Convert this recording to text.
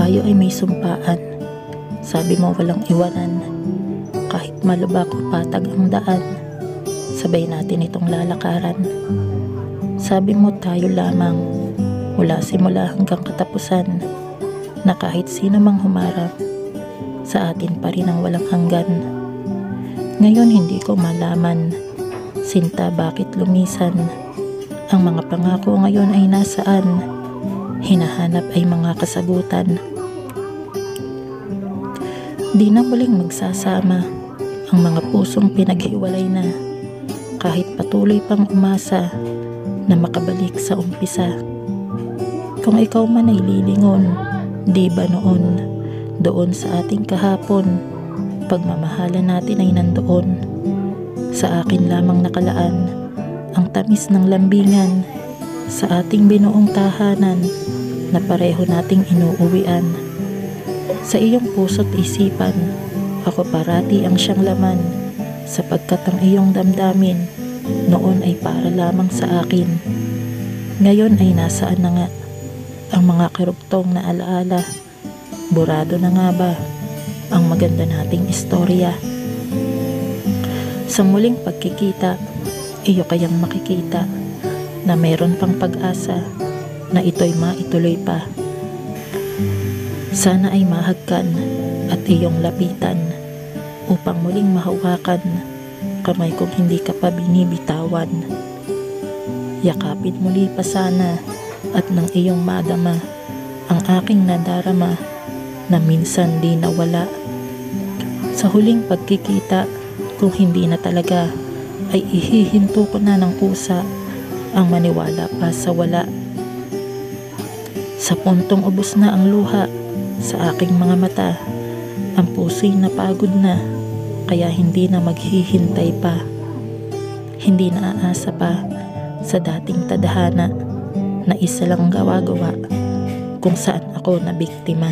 Tayo ay may sumpaan. Sabi mo walang iwanan. Kahit malubak o patag ang daan, sabay natin itong lalakaran. Sabi mo tayo lamang, mula simula hanggang katapusan, na kahit sino mang humarap, sa atin pa rin ang walang hanggan. Ngayon hindi ko malaman, sinta bakit lumisan. Ang mga pangako ngayon ay nasaan? Hinahanap ay mga kasagutan. Di na muling magsasama ang mga pusong pinaghiwalay na, kahit patuloy pang umasa na makabalik sa umpisa. Kung ikaw man ay lilingon, di ba noon, doon sa ating kahapon, pagmamahalan natin ay nandoon. Sa akin lamang nakalaan ang tamis ng lambingan sa ating binuong tahanan na pareho nating inuuwian. Sa iyong puso't isipan, ako parati ang siyang laman, sapagkat ang iyong damdamin noon ay para lamang sa akin. Ngayon ay nasaan na nga ang mga karugtong na alaala? Burado na nga ba ang maganda nating istorya? Sa muling pagkikita, iyo kayang makikita na mayroon pang pag-asa na ito'y maituloy pa. Sana ay mahagkan at iyong lapitan upang muling mahawakan kamay kong hindi ka pa binibitawan. Yakapin muli pa sana at nang iyong madama ang aking nadarama na minsan di nawala. Sa huling pagkikita, kung hindi na talaga, ay ihihinto ko na ng kusa ang maniwala pa sa wala. Sa puntong ubos na ang luha sa aking mga mata, ang puso'y napagod na, kaya hindi na maghihintay pa. Hindi na aasa pa sa dating tadhana na isa lang gawa-gawa kung saan ako na biktima.